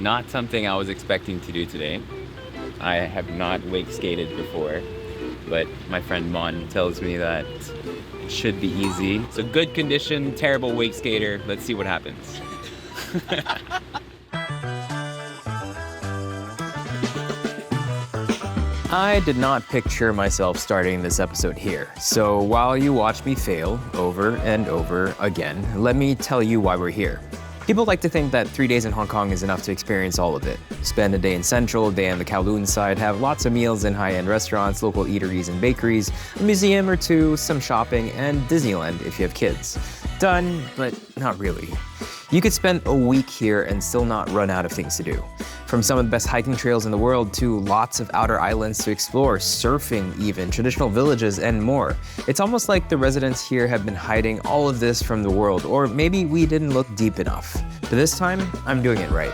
not something I was expecting to do today. I have not wake skated before, but my friend Mon tells me that it should be easy. So good condition, terrible wake skater. Let's see what happens. I did not picture myself starting this episode here. So while you watch me fail over and over again, let me tell you why we're here. People like to think that 3 days in Hong Kong is enough to experience all of it. Spend a day in Central, a day on the Kowloon side, have lots of meals in high-end restaurants, local eateries and bakeries, a museum or two, some shopping, and Disneyland if you have kids. Done, but not really. You could spend a week here and still not run out of things to do. From some of the best hiking trails in the world to lots of outer islands to explore, surfing even, traditional villages, and more. It's almost like the residents here have been hiding all of this from the world, or maybe we didn't look deep enough. But this time, I'm doing it right.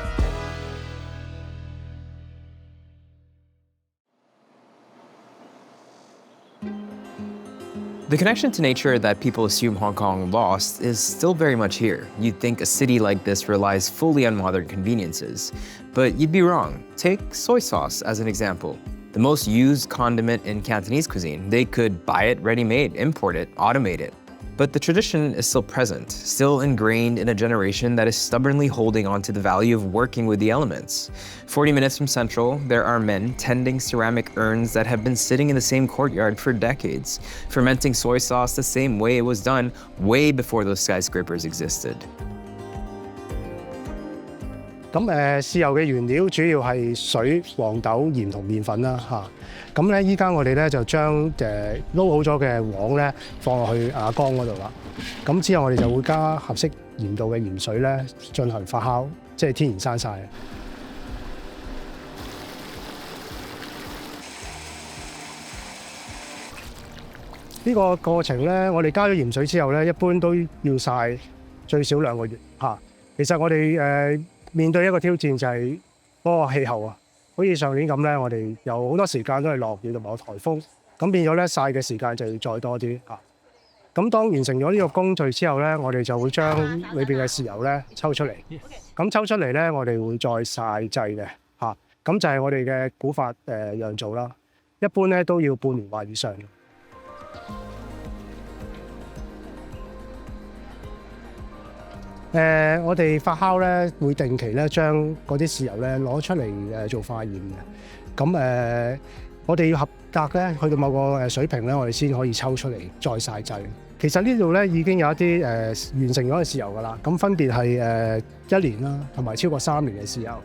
The connection to nature that people assume Hong Kong lost is still very much here. You'd think a city like this relies fully on modern conveniences. But you'd be wrong. Take soy sauce as an example. The most used condiment in Cantonese cuisine. They could buy it ready-made, import it, automate it. But the tradition is still present, still ingrained in a generation that is stubbornly holding on to the value of working with the elements. 40 minutes from Central, there are men tending ceramic urns that have been sitting in the same courtyard for decades, fermenting soy sauce the same way it was done way before those skyscrapers existed. 豉油嘅原料主要係水、黃豆、鹽同麵粉啦嚇。咁咧依家我哋咧就將撈好咗嘅黃咧放落去缸嗰度啦。咁之後我哋就會加合適鹽度嘅鹽水咧進行發酵，即係天然生曬。呢個過程咧，我哋加咗鹽水之後咧，一般都要曬最少2個月嚇。其實我哋面對一個挑戰就係嗰個氣候啊，好似上年咁咧，我哋有好多時間都係落雨同埋有颱風，咁變咗咧曬嘅時間就要再多啲嚇。咁當完成咗呢個工序之後咧，我哋就會將裏邊嘅豉油咧抽出嚟。咁抽出嚟咧，我哋會再曬製嘅嚇。咁就係我哋嘅古法釀造啦。一般咧都要半年或以上。我哋發酵咧會定期咧將嗰啲豉油咧攞出嚟做化驗嘅。咁我哋要合格咧，去到某個水平咧，我哋先可以抽出嚟再曬製。其實呢度咧已經有一啲完成咗嘅豉油㗎啦。咁分別係1年啦，同埋超過3年嘅豉油。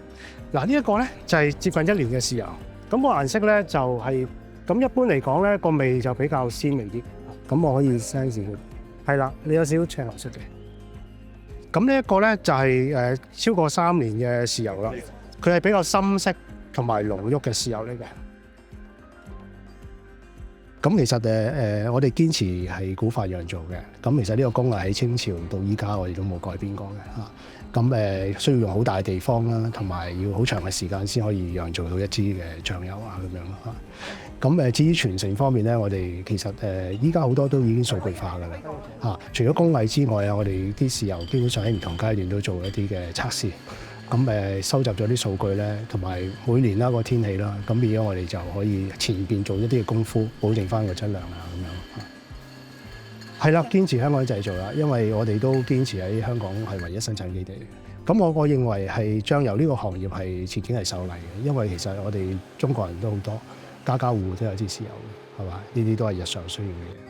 嗱呢一個咧就係接近1年嘅豉油。咁個顏色咧就係咁一般嚟講咧個味就比較鮮味啲。咁我可以 send 佢。係啦，你有少少青紅色嘅。咁呢一個咧就係超過3年嘅豉油啦，佢係比較深色同埋濃郁嘅豉油嚟嘅。咁其實我哋堅持係古法釀造嘅。咁其實呢個工藝喺清朝到依家我哋都冇改變過嘅嚇。咁需要用好大嘅地方啦，同埋要好長嘅時間先可以釀造到一支嘅醬油啊咁樣咯嚇。咁至於傳承方面咧，我哋其實依家好多都已經數據化㗎啦嚇。除咗工藝之外啊，我哋啲豉油基本上喺唔同階段都做一啲嘅測試。咁收集咗啲數據咧，同埋每年啦個天氣啦，咁變咗我哋就可以前邊做一啲嘅功夫，保證翻個質量啊咁樣。係啦，堅持香港製造啦，因為我哋都堅持喺香港係唯一生產基地。咁我認為係醬油呢個行業係前景係秀麗嘅，因為其實我哋中國人都好多，家家戶戶都有支豉油，係嘛？呢啲都係日常需要嘅嘢。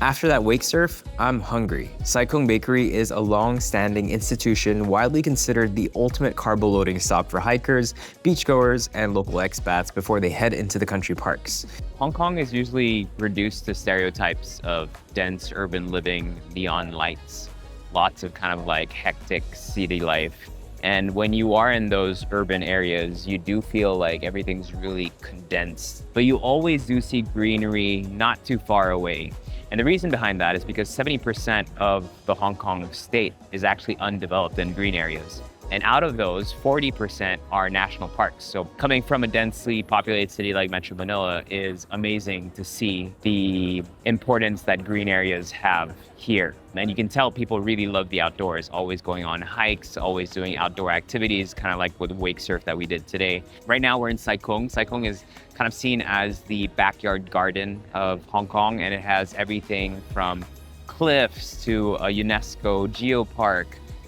After that wake surf, I'm hungry. Sai Kung Bakery is a long-standing institution widely considered the ultimate carbo loading stop for hikers, beachgoers, and local expats before they head into the country parks. Hong Kong is usually reduced to stereotypes of dense urban living, neon lights, lots of kind of like hectic city life. And when you are in those urban areas, you do feel like everything's really condensed, but you always do see greenery not too far away. And the reason behind that is because 70% of the Hong Kong state is actually undeveloped in green areas. And out of those, 40% are national parks. So coming from a densely populated city like Metro Manila is amazing to see the importance that green areas have here. And you can tell people really love the outdoors, always going on hikes, always doing outdoor activities, kind of like with wake surf that we did today. Right now we're in Sai Kung. Sai Kung is kind of seen as the backyard garden of Hong Kong, and it has everything from cliffs to a UNESCO geopark,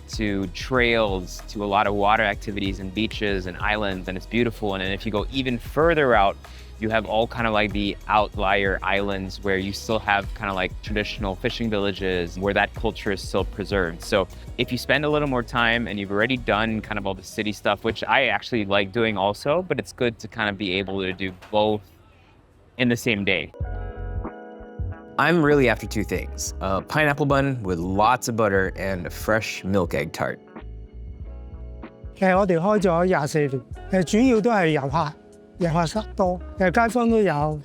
to trails, to a lot of water activities and beaches and islands, and it's beautiful. And then if you go even further out, you have all kind of like the outlier islands where you still have kind of like traditional fishing villages where that culture is still preserved. So if you spend a little more time and you've already done kind of all the city stuff, which I actually like doing also, but it's good to kind of be able to do both in the same day. I'm really after two things: a pineapple bun with lots of butter and a fresh milk egg tart. 其實我哋開咗24年，主要都係遊客室多，街坊都有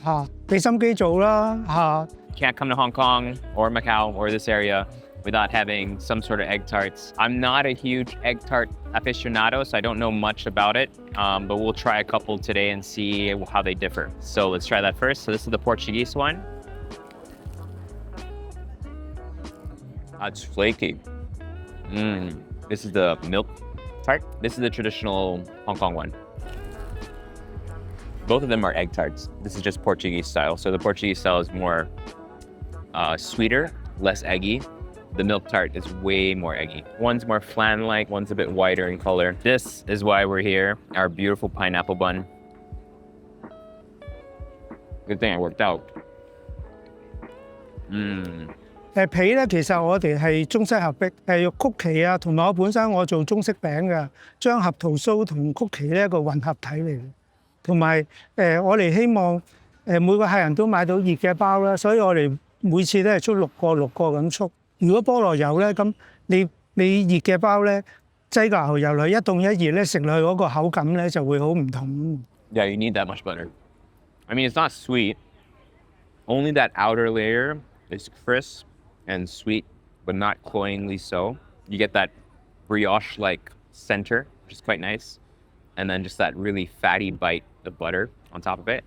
俾心機做啦 Can't come to Hong Kong or Macau or this area without having some sort of egg tarts. I'm not a huge egg tart aficionado, so I don't know much about it, but we'll try a couple today and see how they differ. So let's try that first. So this is the Portuguese one. It's flaky. This is the milk tart. This is the traditional Hong Kong one. Both of them are egg tarts. This is just Portuguese style. So the Portuguese style is more sweeter, less eggy. The milk tart is way more eggy. One's more flan-like, one's a bit whiter in color. This is why we're here, our beautiful pineapple bun. Good thing I worked out. 皮咧，其實我哋係中西合璧，用曲奇啊，同埋我本身我做中式餅嘅，將合桃酥同曲奇呢一個混合體嚟嘅。同埋我哋希望每個客人都買到熱嘅包啦，所以我哋每次都係出6個咁出。如果菠蘿油咧，咁你熱嘅包咧，擠個牛油落去，一凍一熱咧，食落去嗰個口感咧就會好唔同。Yeah, you need that much butter. I mean, it's not sweet. Only that outer layer is crisp and sweet, but not cloyingly so. You get that brioche-like center, which is quite nice. And then just that really fatty bite of butter on top of it.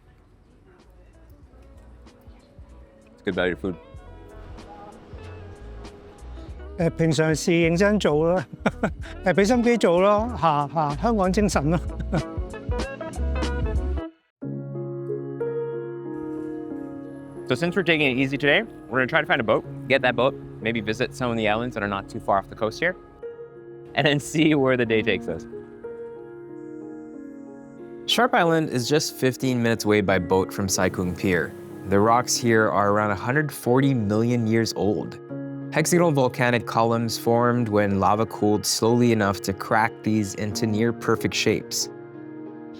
It's good value food. 平常事認真做啦，俾心機做咯，香港精神咯。So since we're taking it easy today, we're gonna try to find a boat, get that boat, maybe visit some of the islands that are not too far off the coast here, and then see where the day takes us. Sharp Island is just 15 minutes away by boat from Sai Kung Pier. The rocks here are around 140 million years old. Hexagonal volcanic columns formed when lava cooled slowly enough to crack these into near-perfect shapes.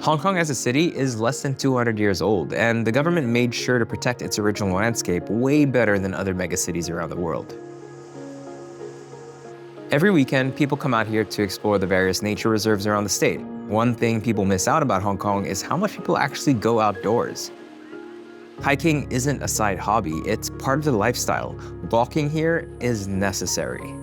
Hong Kong as a city is less than 200 years old, and the government made sure to protect its original landscape way better than other megacities around the world. Every weekend, people come out here to explore the various nature reserves around the state. One thing people miss out about Hong Kong is how much people actually go outdoors. Hiking isn't a side hobby, it's part of the lifestyle. Walking here is necessary.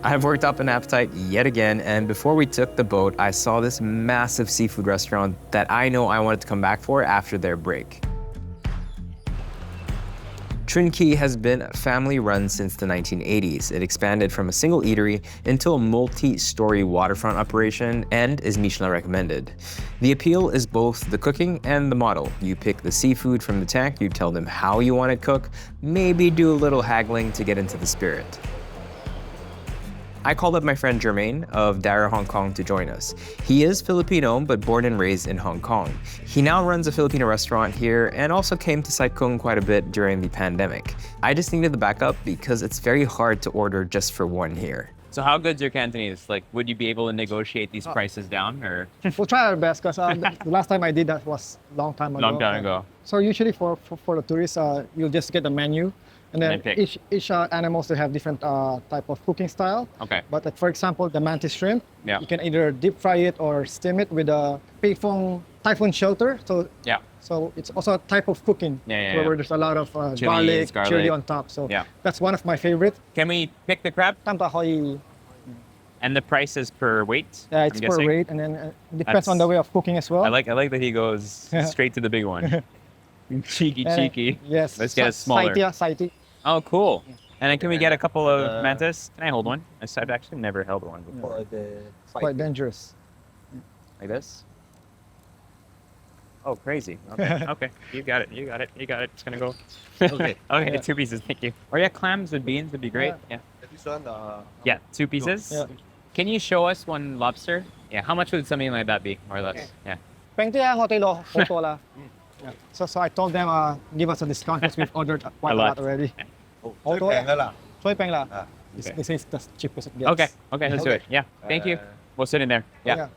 I have worked up an appetite yet again, and before we took the boat, I saw this massive seafood restaurant that I know I wanted to come back for after their break. Chuen Kee has been family-run since the 1980s. It expanded from a single eatery into a multi-story waterfront operation and is Michelin recommended. The appeal is both the cooking and the model. You pick the seafood from the tank, you tell them how you want it cooked, maybe do a little haggling to get into the spirit. I called up my friend Jermaine of Dara Hong Kong to join us. He is Filipino, but born and raised in Hong Kong. He now runs a Filipino restaurant here and also came to Sai Kung quite a bit during the pandemic. I just needed the backup because it's very hard to order just for one here. So how good's your Cantonese? Like, would you be able to negotiate these prices down, or We'll try our best because the last time I did that was long time ago. long time ago? So usually for the tourists, you'll just get the menu, and then pick. each animals they have different type of cooking style. Okay. But like, for example, the mantis shrimp, Yeah. you can either deep fry it or steam it with a Pong typhoon shelter. Yeah. So it's also a type of cooking where there's a lot of Chilies, garlic, chili on top. So Yeah. that's one of my favorite. Can we pick the crab? Tampahoy, And the price is per weight? yeah, it's I'm per guessing? weight, and then it depends on the way of cooking as well. I like that he goes straight to the big one. Cheeky. Yes. Let's get a smaller. Saiti. Oh, cool. And then can we get a couple of mantis? Can I hold one? I've actually never held one before. It's quite dangerous. Like this? Oh, crazy. Okay. Okay. You got it. It's gonna go. Okay. Okay, 2 pieces. Thank you. Or yeah, clams with beans would be great. Yeah. This one, Yeah, 2 pieces. Yeah. Can you show us one lobster? Yeah. How much would something like that be, more or less? Yeah. Pengti ang hotel photo la. Yeah. So I told them give us a discount because we've ordered quite A a lot. lot already. oh, Auto, peng na lang. Choi peng la. Ah, This is the cheapest it gets. Okay. Okay. Let's do it. Yeah. Thank you. We'll sit in there. Yeah.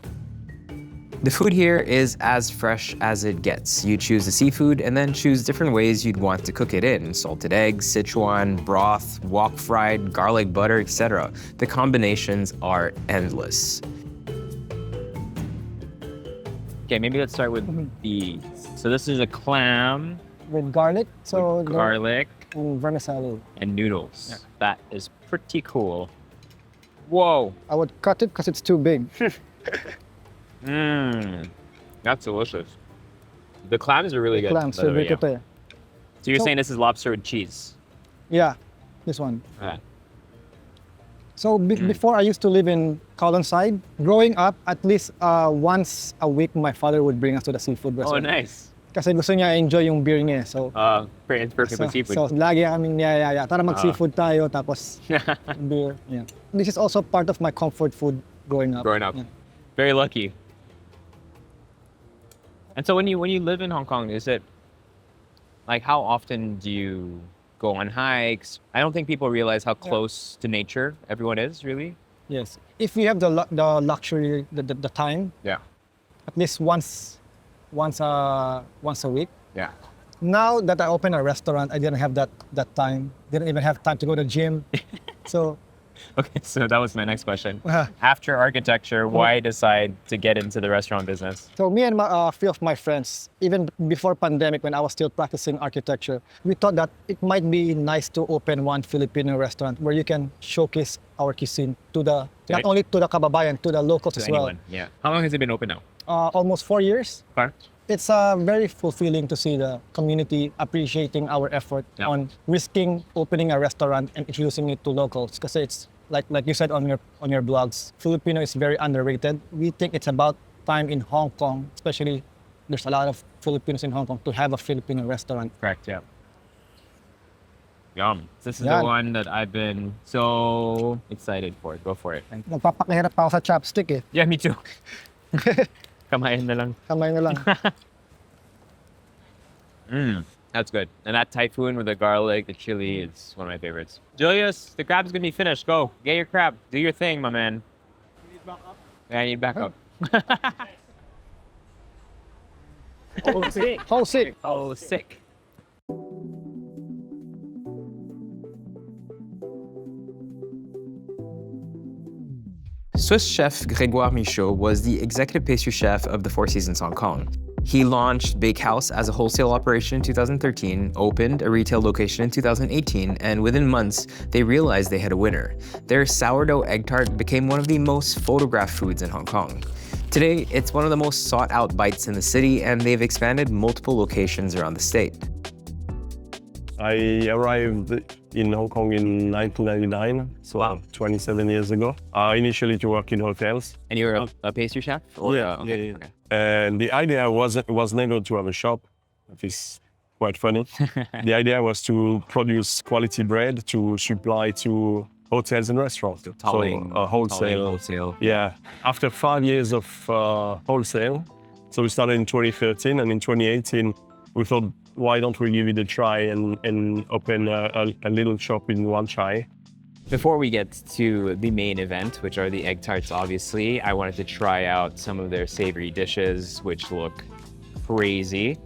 The food here is as fresh as it gets. You choose the seafood and then choose different ways you'd want to cook it in. Salted eggs, Sichuan, broth, wok fried, garlic butter, etc. The combinations are endless. Okay, maybe let's start with these. So this is a clam, With garlic, so with garlic, vermicelli. and noodles. That is pretty cool. Whoa. I would cut it because it's too big. Mmm. That's delicious. The clams are really good. Clams, by the so way, yeah. yeah. So you're So- saying this is lobster with cheese? Yeah, this one. Okay. So before I used to live in Kowloon side. Growing up, at least once a week, my father would bring us to the seafood Oh, restaurant. nice. Kasi gusto niya enjoy yung beer niya. So, It's perfect with seafood. so lagi kaming niyayaya. Tara mag-seafood tayo, tapos beer. Yeah. This is also part of my comfort food growing up. Growing up. Yeah. Very lucky. And so when you live in Hong Kong, is it like how often do you go on hikes? I don't think people realize how close to nature everyone is, really. Yes. If you have the luxury, the time, Yeah. at least once a week. Yeah. Now that I opened a restaurant, I didn't have that time. Didn't even have time to go to the gym. So Okay, so that was my next question. Uh-huh. After architecture, why decide to get into the restaurant business? So me and a few of my friends, even before pandemic, when I was still practicing architecture, we thought that it might be nice to open one Filipino restaurant where you can showcase our cuisine to the not only to the kababayan, to the locals To as anyone? Yeah. How long has it been open now? well. Almost 4 years. Okay. It's very fulfilling to see the community appreciating our effort Yeah. on risking opening a restaurant and introducing it to locals. Because it's like you said on your blogs, Filipino is very underrated. We think it's about time in Hong Kong, especially there's a lot of Filipinos in Hong Kong, to have a Filipino restaurant. Correct, yeah. Yum. This is Yan. the one that I've been so excited for. Go for it. Nagpapakahirap pa ako sa chopstick eh. Yeah, me too. Kamain na lang. Kamay na lang. That's good. And that typhoon with the garlic, the chili, is one of my favorites. Julius, the crab's gonna be finished. Go, get your crab. Do your thing, my man. You need backup? Yeah, I need backup. Oh, sick. Oh, sick. Oh, sick. Swiss chef Grégoire Michaud was the executive pastry chef of the Four Seasons Hong Kong. He launched Bakehouse as a wholesale operation in 2013, opened a retail location in 2018, and within months, they realized they had a winner. Their sourdough egg tart became one of the most photographed foods in Hong Kong. Today, it's one of the most sought-out bites in the city, and they've expanded multiple locations around the state. I arrived in Hong Kong in 1999, so Wow. 27 years ago. Initially to work in hotels. And you're a pastry chef? Yeah. And the idea was never to have a shop. That is quite funny. The idea was to produce quality bread to supply to hotels and restaurants. Wholesale. Yeah. After 5 years of wholesale, so we started in 2013, and in 2018, we thought, why don't we give it a try and open a little shop in Wan Chai? Before we get to the main event, which are the egg tarts, obviously, I wanted to try out some of their savory dishes, which look crazy.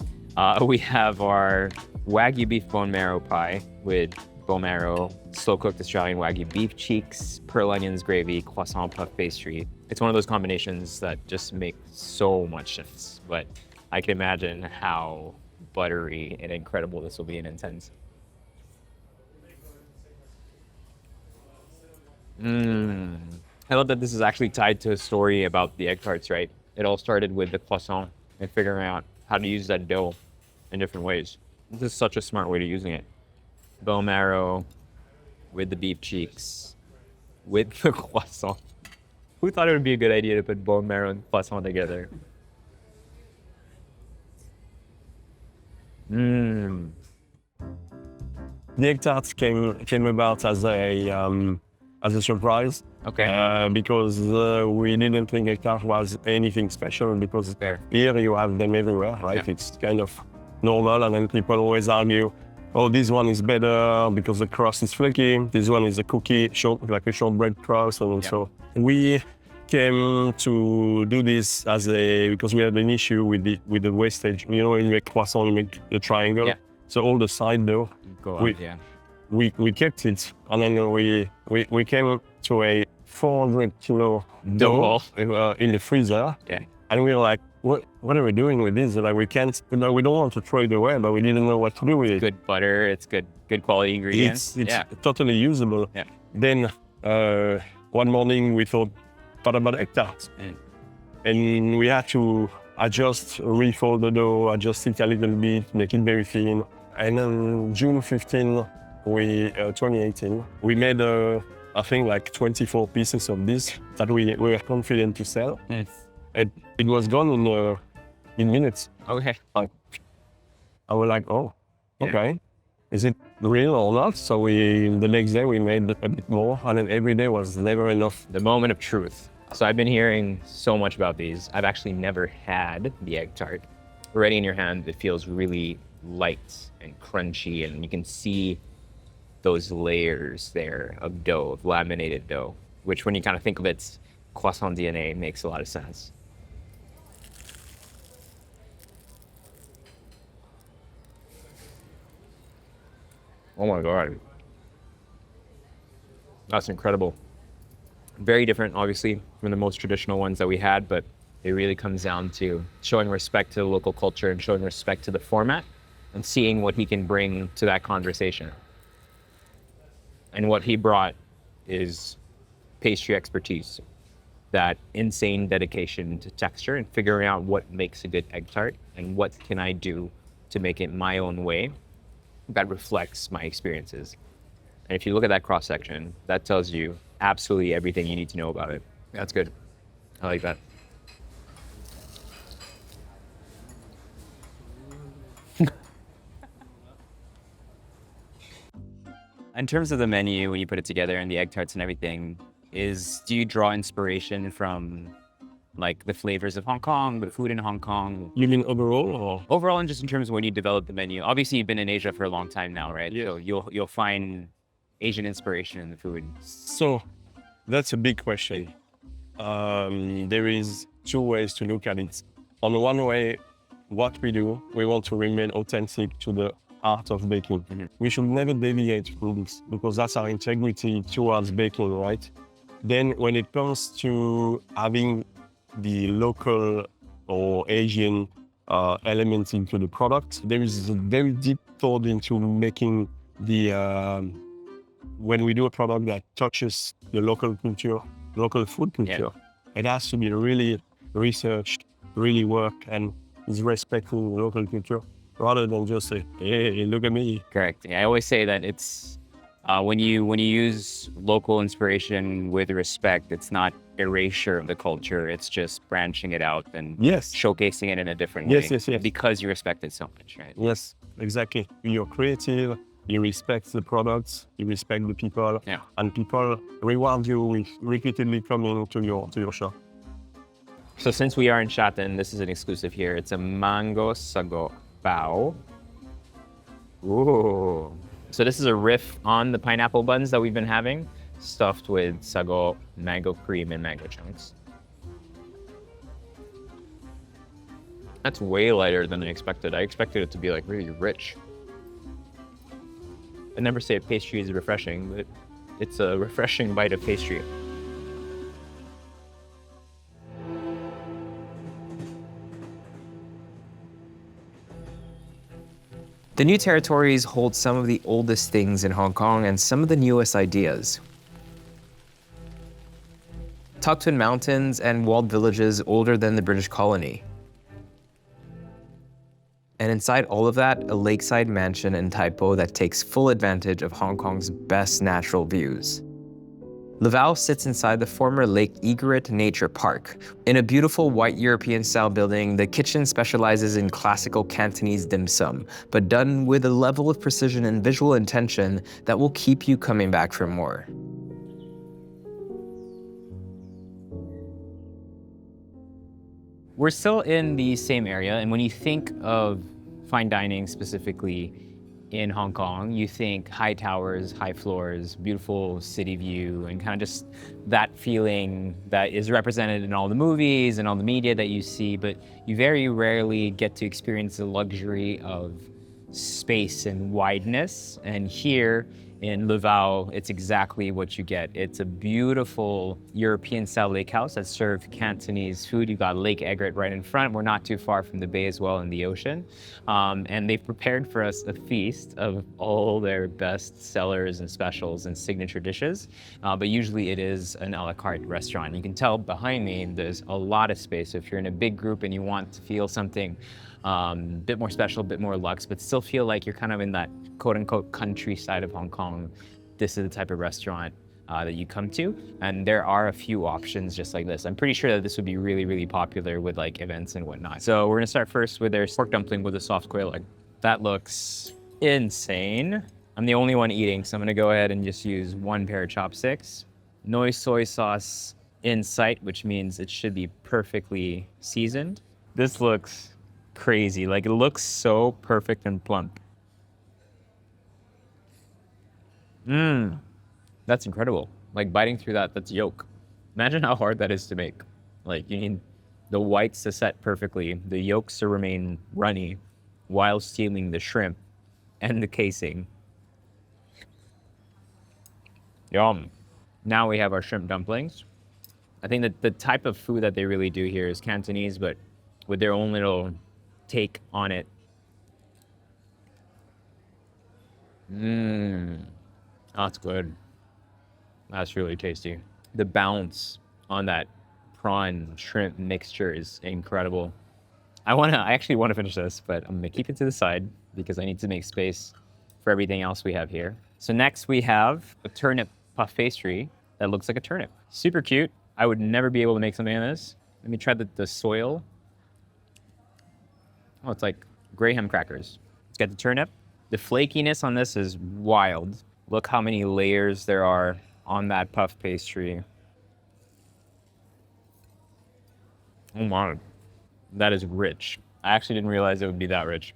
We have our Wagyu beef bone marrow pie with bone marrow, slow-cooked Australian Wagyu beef cheeks, pearl onions gravy, croissant puff pastry. It's one of those combinations that just make so much sense, but I can imagine how buttery and incredible this will be and intense. I love that this is actually tied to a story about the egg tarts, right? It all started with the croissant and figuring out how to use that dough in different ways. This is such a smart way to using it. Bone marrow with the beef cheeks, with the croissant. Who thought it would be a good idea to put bone marrow and croissant together? The egg tarts came about as a surprise. Okay. Because we didn't think egg tart was anything special because Fair. here you have them everywhere, right? Yeah. It's kind of normal, and then people always argue, oh, this one is better because the crust is flaky. This one is a cookie, like a shortbread crust, and so we came to do this because we had an issue with the wastage. You know, when you make croissant, you make the triangle. Yeah. So all the side dough, Go on, yeah. we kept it, and then we came to a 400 kilo dough in the freezer. Yeah. And we were like, what are we doing with this? Like, we don't want to throw it away, but we didn't know what to do with it. Good butter, it's good quality ingredients. It's yeah. totally usable. Yeah. Then one morning we thought about egg tarts. And we had to refold the dough, adjust it a little bit, make it very thin. And on June 15, 2018, we made I think like 24 pieces of this that we were confident to sell. And it was gone in minutes. Okay. I was like, oh, okay. Is it real or not? So the next day we made a bit more, and then every day was never enough. The moment of truth. So I've been hearing so much about these. I've actually never had the egg tart. Already in your hand, it feels really light and crunchy, and you can see those layers there of dough, of laminated dough, which when you kind of think of its croissant DNA makes a lot of sense. Oh my God. That's incredible. Very different, obviously, from the most traditional ones that we had, but it really comes down to showing respect to the local culture and showing respect to the format and seeing what he can bring to that conversation. And what he brought is pastry expertise, that insane dedication to texture and figuring out what makes a good egg tart and what can I do to make it my own way that reflects my experiences. And if you look at that cross-section, that tells you absolutely everything you need to know about it. That's good. I like that. In terms of the menu, when you put it together and the egg tarts and everything, do you draw inspiration from like the flavors of Hong Kong, the food in Hong Kong? You mean overall, or? Overall, and just in terms of when you develop the menu. Obviously, you've been in Asia for a long time now, right? Yeah. So you'll find Asian inspiration in the food. So that's a big question. There is two ways to look at it. On one way, what we do, we want to remain authentic to the art of baking. Mm-hmm. We should never deviate from this because that's our integrity towards baking, right? Then when it comes to having the local or Asian elements into the product, there is a very deep thought into making when we do a product that touches the local culture, local food culture, it has to be really researched, really worked, and is respectful of local culture rather than just say, hey, look at me. Correct. Yeah, I always say that it's when you use local inspiration with respect, it's not erasure of the culture. It's just branching it out and showcasing it in a different way. Yes. Because you respect it so much, right? Yes, exactly. You're creative. You respect the products. You respect the people. Yeah. And people reward you with repeatedly coming to your shop. So since we are in Shatin, this is an exclusive here. It's a mango sago bao. Ooh. So this is a riff on the pineapple buns that we've been having. stuffed with sago, mango cream, and mango chunks. That's way lighter than I expected. I expected it to be like really rich. I never say a pastry is refreshing, but it's a refreshing bite of pastry. The new territories hold some of the oldest things in Hong Kong and some of the newest ideas. Tucked in mountains and walled villages older than the British colony. And inside all of that, a lakeside mansion in Tai Po that takes full advantage of Hong Kong's best natural views. Laval sits inside the former Lake Egret Nature Park. In a beautiful white European-style building, the kitchen specializes in classical Cantonese dim sum, but done with a level of precision and visual intention that will keep you coming back for more. We're still in the same area, and when you think of fine dining specifically in Hong Kong, you think high towers, high floors, beautiful city view, and kind of just that feeling that is represented in all the movies and all the media that you see, but you very rarely get to experience the luxury of space and wideness. And here in Laval, it's exactly what you get. It's a beautiful European-style lake house that serves Cantonese food. You've got Lake Egret right in front. We're not too far from the bay as well in the ocean. And they've prepared for us a feast of all their best sellers and specials and signature dishes. But usually it is an a la carte restaurant. You can tell behind me, there's a lot of space. So if you're in a big group and you want to feel something a bit more special, a bit more luxe, but still feel like you're kind of in that quote-unquote countryside of Hong Kong, this is the type of restaurant that you come to. And there are a few options just like this. I'm pretty sure that this would be really, really popular with like events and whatnot. So we're gonna start first with their pork dumpling with a soft quail egg. That looks insane. I'm the only one eating, so I'm gonna go ahead and just use one pair of chopsticks. No soy sauce in sight, which means it should be perfectly seasoned. This looks crazy. Like, it looks so perfect and plump. That's incredible. Like, biting through that, that's yolk. Imagine how hard that is to make. Like, you need the whites to set perfectly, the yolks to remain runny while steaming the shrimp and the casing. Yum. Now we have our shrimp dumplings. I think that the type of food that they really do here is Cantonese, but with their own little take on it. That's good. That's really tasty. The balance on that prawn shrimp mixture is incredible. I actually want to finish this, but I'm gonna keep it to the side because I need to make space for everything else we have here. So next we have a turnip puff pastry that looks like a turnip. Super cute. I would never be able to make something like this. Let me try the soil. Oh, it's like graham crackers. Let's get the turnip. The flakiness on this is wild. Look how many layers there are on that puff pastry. Oh my, that is rich. I actually didn't realize it would be that rich.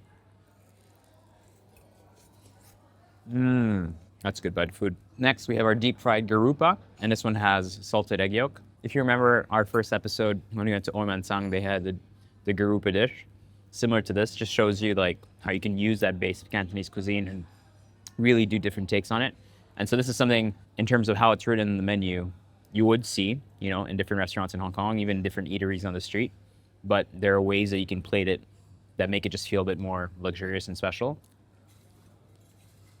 That's a good bite of food. Next, we have our deep fried garupa, and this one has salted egg yolk. If you remember our first episode, when we went to Oimansang, they had the garupa dish. Similar to this, just shows you like how you can use that base of Cantonese cuisine and really do different takes on it. And so this is something, in terms of how it's written in the menu, you would see, you know, in different restaurants in Hong Kong, even different eateries on the street. But there are ways that you can plate it that make it just feel a bit more luxurious and special.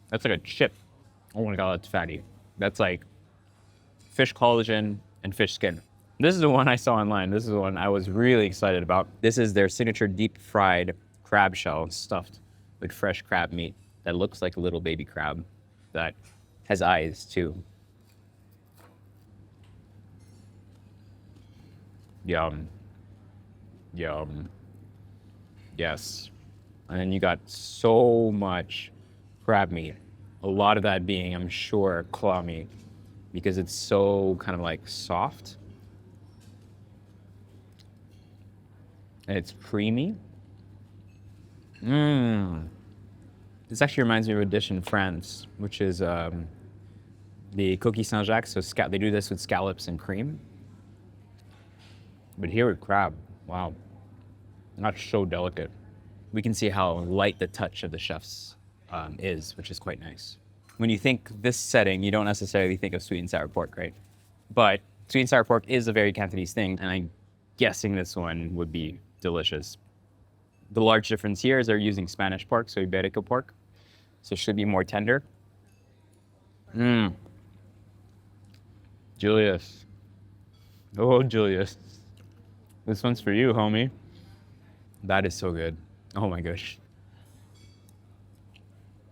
That's like a chip. Oh my God, that's fatty. That's like fish collagen and fish skin. This is the one I saw online. This is the one I was really excited about. This is their signature deep fried crab shell stuffed with fresh crab meat that looks like a little baby crab that has eyes too. Yum. Yum. Yes. And then you got so much crab meat. A lot of that being, I'm sure, claw meat because it's so kind of like soft. And it's creamy. This actually reminds me of a dish in France, which is the cookie Saint-Jacques, so they do this with scallops and cream. But here with crab, wow, not so delicate. We can see how light the touch of the chef's is, which is quite nice. When you think this setting, you don't necessarily think of sweet and sour pork, right? But sweet and sour pork is a very Cantonese thing, and I'm guessing this one would be delicious. The large difference here is they're using Spanish pork, so Iberico pork, so it should be more tender. Julius. Oh, Julius. This one's for you, homie. That is so good. Oh my gosh.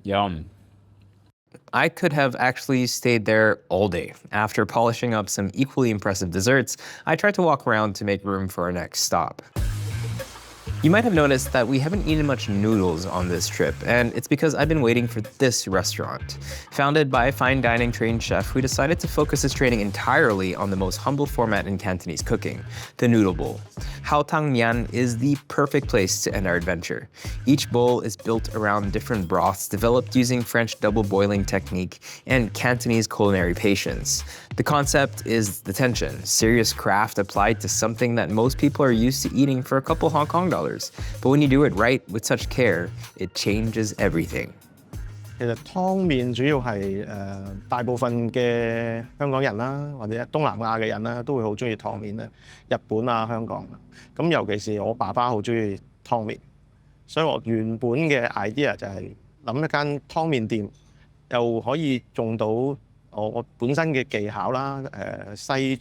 Yum. I could have actually stayed there all day. After polishing up some equally impressive desserts, I tried to walk around to make room for our next stop. You might have noticed that we haven't eaten much noodles on this trip, and it's because I've been waiting for this restaurant. Founded by a fine dining trained chef who decided to focus his training entirely on the most humble format in Cantonese cooking, the noodle bowl. Hao Tang Hao Mian is the perfect place to end our adventure. Each bowl is built around different broths developed using French double boiling technique and Cantonese culinary patience. The concept is the tension, serious craft applied to something that most people are used to eating for a couple Hong Kong dollars. But when you do it right with such care, it changes everything. 其實湯麵主要係大部分嘅香港人啦，或者東南亞嘅人啦，都會好中意湯麵啦。日本啊、香港，咁尤其是我爸爸好中意湯麵，所以我原本嘅 idea 就係諗一間湯麵店，又可以用到我本身嘅技巧啦，西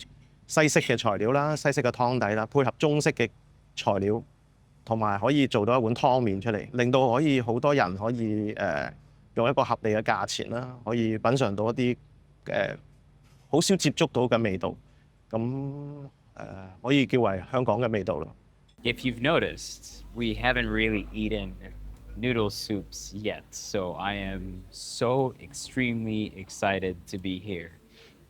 式嘅材料啦、西式嘅湯底啦，配合中式嘅材料，同埋可以做到一碗湯麵出嚟，令到可以好多人可以用一個合理嘅價錢啦，可以品嚐到一啲好少接觸到嘅味道，咁可以叫為香港嘅味道咯。If you've noticed, we haven't really eaten noodle soups yet, so I am so extremely excited to be here.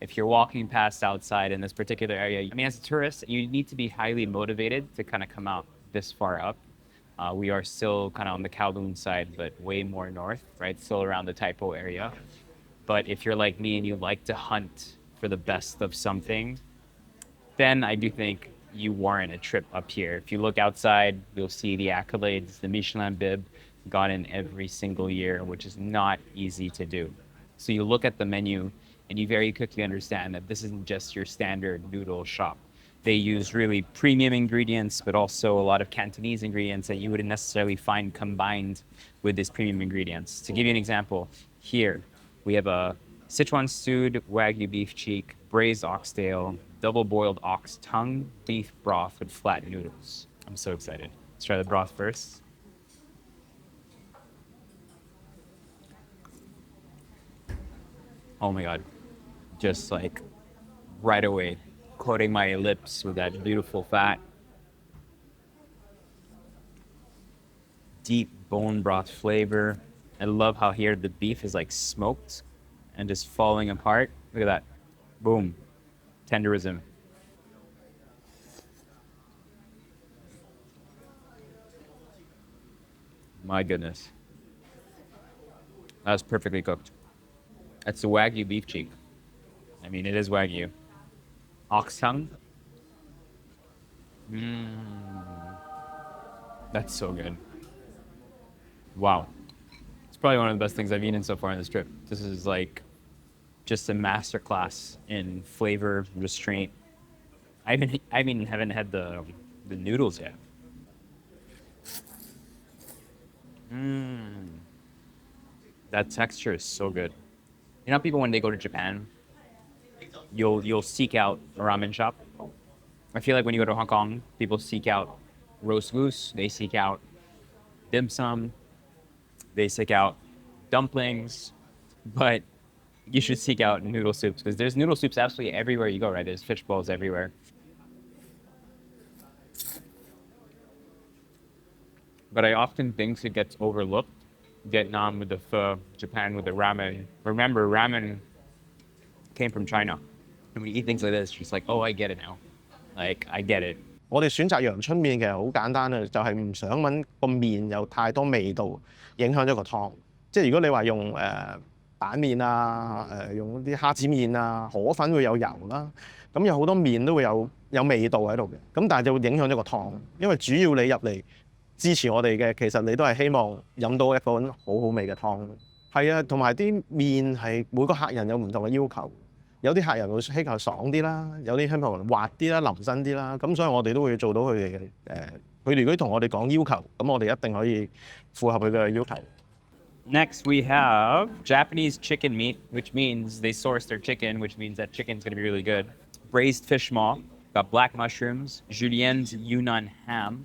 If you're walking past outside in this particular area, I mean, as a tourist, you need to be highly motivated to kind of come out this far up. We are still kind of on the Kowloon side, but way more north, right? Still around the Tai Wai area. But if you're like me and you like to hunt for the best of something, then I do think you warrant a trip up here. If you look outside, you'll see the accolades, the Michelin bib, gotten every single year, which is not easy to do. So you look at the menu and you very quickly understand that this isn't just your standard noodle shop. They use really premium ingredients, but also a lot of Cantonese ingredients that you wouldn't necessarily find combined with these premium ingredients. To give you an example, here we have a Sichuan stewed Wagyu beef cheek, braised oxtail, double boiled ox tongue, beef broth with flat noodles. I'm so excited. Let's try the broth first. Oh my God, just like right away, coating my lips with that beautiful fat. Deep bone broth flavor. I love how here the beef is like smoked and just falling apart. Look at that, boom, tenderism. My goodness, that was perfectly cooked. That's the Wagyu beef cheek. I mean, it is Wagyu. Ox tongue. That's so good. Wow. It's probably one of the best things I've eaten so far on this trip. This is like just a masterclass in flavor restraint. I haven't had the noodles yet. That texture is so good. You know, people when they go to Japan, you'll seek out a ramen shop. I feel like when you go to Hong Kong, people seek out roast goose, they seek out dim sum, they seek out dumplings, but you should seek out noodle soups because there's noodle soups absolutely everywhere you go, right? There's fish bowls everywhere. But I often think it gets overlooked. Vietnam with the pho, Japan with the ramen. Remember, ramen came from China. And when you eat things like this, it's just like, oh, I get it now. Like, I get it. 我哋選擇陽春麵其實好簡單啊，就係唔想揾個麵有太多味道，影響咗個湯。即係如果你話用蛋麵啊，用啲蝦子麵啊，河粉會有油啦，咁有好多麵都會有味道喺度嘅，咁但係就會影響咗個湯，因為主要你入嚟支持我哋嘅，其實你都係希望飲到一碗好好味嘅湯。係啊，同埋啲麵係每個客人有唔同嘅要求，有啲客人會希求爽啲啦，有啲希望滑啲啦、腍身啲啦，咁所以我哋都會做到佢哋嘅佢哋如果同我哋講要求，咁我哋一定可以符合佢嘅要求。Next, we have Japanese chicken meat, which means they source their chicken, which means that chicken's gonna be really good. Braised fish maw, got black mushrooms, Julienne's Yunnan ham,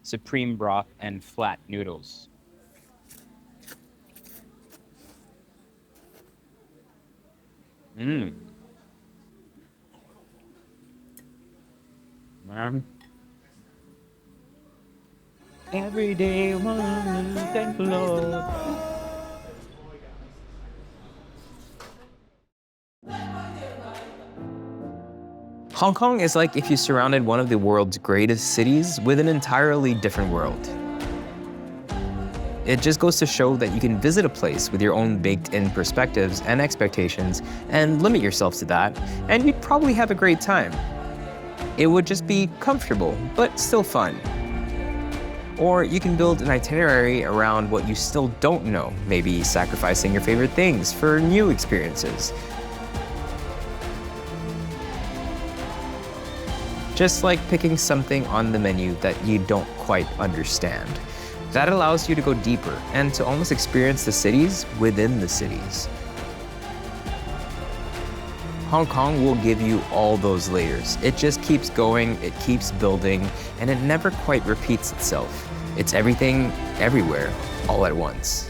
supreme broth, and flat noodles. Man. Every day, one and flow. Hong Kong is like if you surrounded one of the world's greatest cities with an entirely different world. It just goes to show that you can visit a place with your own baked-in perspectives and expectations and limit yourself to that, and you'd probably have a great time. It would just be comfortable, but still fun. Or you can build an itinerary around what you still don't know, maybe sacrificing your favorite things for new experiences. Just like picking something on the menu that you don't quite understand. That allows you to go deeper and to almost experience the cities within the cities. Hong Kong will give you all those layers. It just keeps going, it keeps building, and it never quite repeats itself. It's everything, everywhere, all at once.